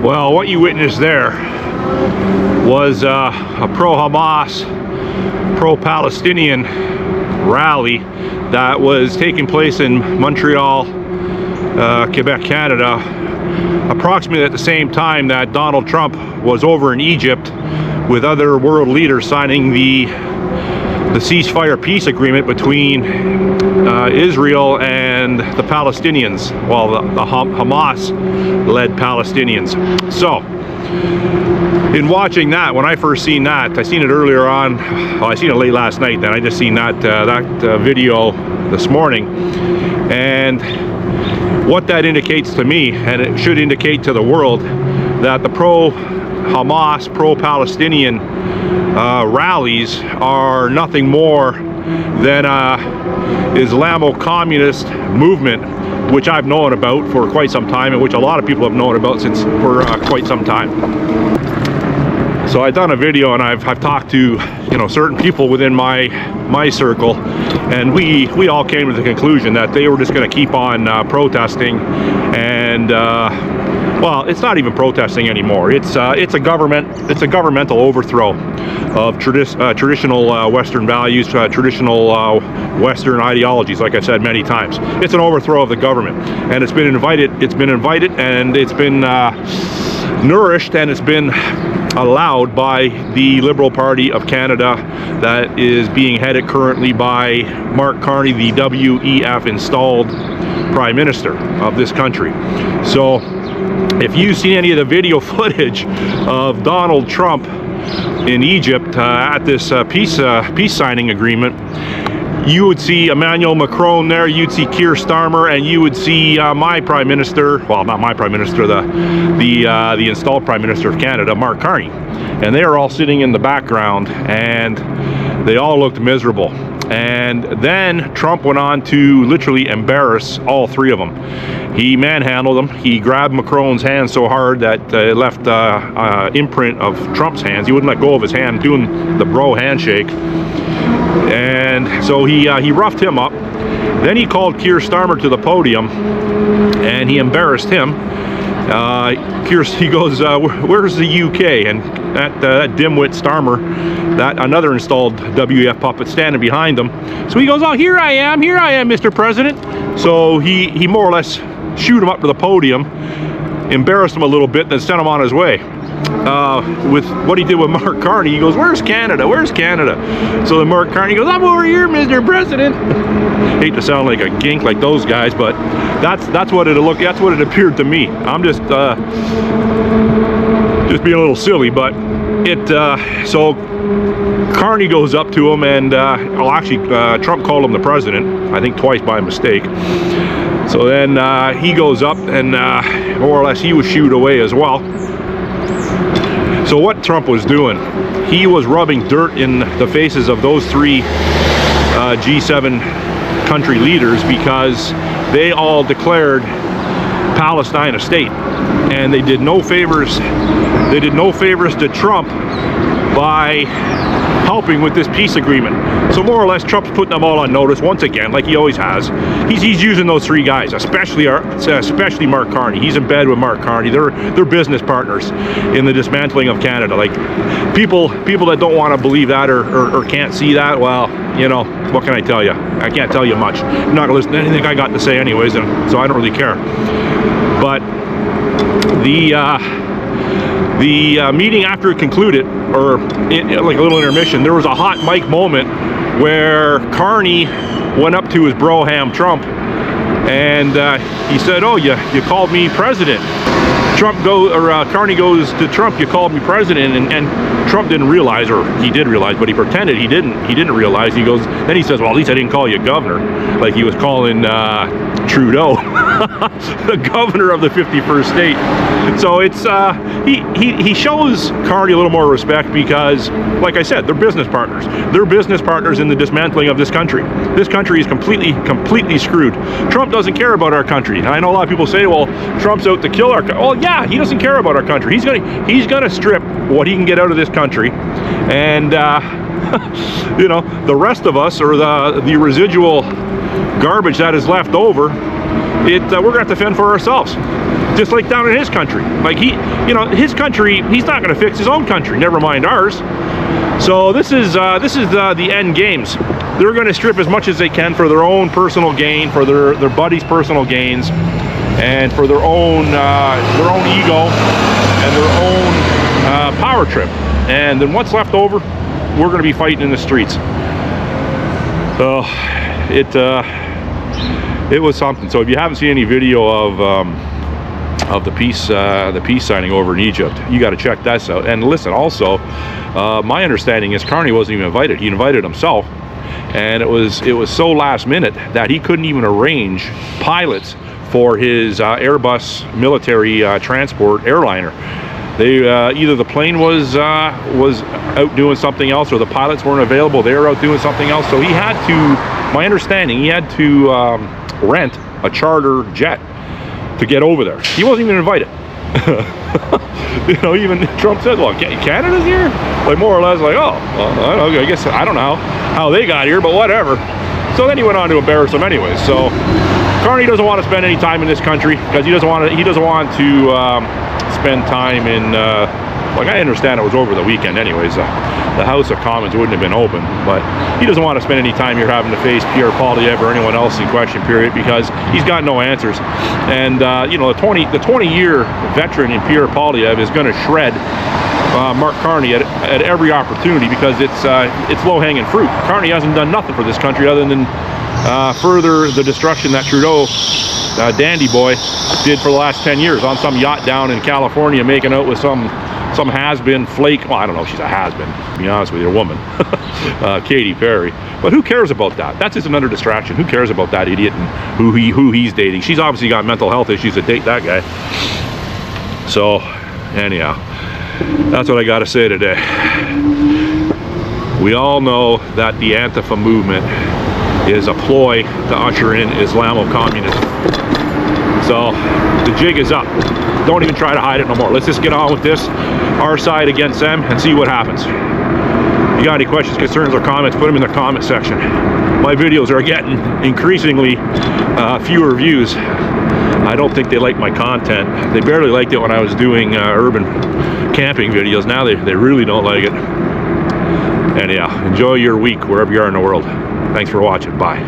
Well, what you witnessed there was a pro-Hamas, pro-Palestinian rally that was taking place in Montreal, Quebec, Canada, approximately at the same time that Donald Trump was over in Egypt with other world leaders signing the ceasefire peace agreement between Israel and the Palestinians, well, the Hamas-led Palestinians. So, in watching that, when I first seen that, I seen it earlier on, well, I seen it late last night, then I just seen that video this morning, and what that indicates to me, and it should indicate to the world, that the pro-Hamas, pro-Palestinian rallies are nothing more than Islamo-Communist movement, which I've known about for quite some time, and which a lot of people have known about for quite some time. So I've done a video, and I've talked to certain people within my circle, and we all came to the conclusion that they were just going to keep on protesting, and well, it's not even protesting anymore. It's a governmental overthrow of traditional Western values, traditional Western ideologies. Like I've said many times, it's an overthrow of the government, and it's been invited, and it's been nourished, and it's been allowed by the Liberal Party of Canada, that is being headed currently by Mark Carney, the WEF installed Prime Minister of this country. So if you've seen any of the video footage of Donald Trump in Egypt at this peace signing agreement, you would see Emmanuel Macron there, you'd see Keir Starmer, and you would see my Prime Minister, well, not my Prime Minister, the installed Prime Minister of Canada, Mark Carney. And they are all sitting in the background, and they all looked miserable. And then Trump went on to literally embarrass all three of them. He manhandled them. He grabbed Macron's hand so hard that it left imprint of Trump's hands. He wouldn't let go of his hand, doing the bro handshake. And so he roughed him up. Then he called Keir Starmer to the podium, and he embarrassed him. He goes, where's the UK? And that dimwit Starmer, that another installed WEF puppet, standing behind him. So he goes, oh, here I am, Mr. President. So he more or less shooed him up to the podium, embarrassed him a little bit, then sent him on his way. With what he did with Mark Carney, he goes, where's Canada? Where's Canada? So then Mark Carney goes, I'm over here, Mr. President. Hate to sound like a gink like those guys, but that's what it appeared to me. I'm just being a little silly, but so Carney goes up to him, and Trump called him the president, I think twice by mistake. So then he goes up, and more or less he was shooed away as well. So what Trump was doing, he was rubbing dirt in the faces of those three G7 country leaders, because they all declared Palestine a state, and they did no favors. They did no favors to Trump by helping with this peace agreement. So more or less, Trump's putting them all on notice once again, like he always has. He's using those three guys, especially Mark Carney. He's in bed with Mark Carney. They're business partners in the dismantling of Canada. Like people that don't want to believe that or can't see that, well, what can I tell you? I can't tell you much. I'm not gonna listen to anything I got to say anyways, and so I don't really care. But the meeting, after it concluded, or like a little intermission, there was a hot mic moment where Carney went up to his bro-ham Trump, and he said, oh, you called me president. Carney goes to Trump, you called me president, and Trump didn't realize, or he did realize, but he pretended he didn't realize. Then he says, well, at least I didn't call you governor, like he was calling Trudeau the governor of the 51st state. So it's he shows Carney a little more respect, because, like I said, they're business partners. They're business partners in the dismantling of this country. This country is completely screwed. Trump doesn't care about our country. I know a lot of people say, well, Trump's out to kill our country. Well, yeah, he doesn't care about our country. He's gonna strip what he can get out of this country, and the rest of us, or the residual garbage that is left over, we're gonna have to fend for ourselves. Just like down in his country. Like his country, he's not gonna fix his own country, never mind ours. So this is the end games. They're gonna strip as much as they can for their own personal gain, for their buddies' personal gains, and for their own ego and their own power trip. And then what's left over, we're going to be fighting in the streets. So it was something. So if you haven't seen any video of the peace signing over in Egypt, you got to check that out. And listen, also, my understanding is Carney wasn't even invited. He invited himself, and it was so last minute that he couldn't even arrange pilots for his Airbus military transport airliner. They either the plane was out doing something else, or the pilots weren't available. They were out doing something else. So he had to, my understanding, he had to rent a charter jet to get over there. He wasn't even invited. You know, even Trump said, "Well, Canada's here," like more or less, like, "Oh, well, I guess I don't know how they got here, but whatever." So then he went on to embarrass them anyways. So Carney doesn't want to spend any time in this country because he doesn't want to spend time in like, I understand it was over the weekend anyways. The House of Commons wouldn't have been open, but he doesn't want to spend any time here having to face Pierre Poilievre or anyone else in question period, because he's got no answers. And you know, the 20-year veteran in Pierre Poilievre is going to shred Mark Carney at every opportunity, because it's low-hanging fruit. Carney hasn't done nothing for this country other than further the destruction that Trudeau, dandy boy, did for the last 10 years on some yacht down in California, making out with some has-been flake. Well, I don't know if she's a has-been, to be honest with you, a woman. Katy Perry. But who cares about that? That's just another distraction. Who cares about that idiot and who he's dating? She's obviously got mental health issues to date that guy. So, anyhow, that's what I got to say today. We all know that the Antifa movement is a ploy to usher in Islamo-Communism. So the jig is up. Don't even try to hide it no more. Let's just get on with this, our side against them, and see what happens. If you got any questions, concerns, or comments, put them in the comment section. My videos are getting increasingly fewer views. I don't think they like my content. They barely liked it when I was doing urban camping videos. Now they really don't like it. Anyhow, enjoy your week wherever you are in the world. Thanks for watching. Bye.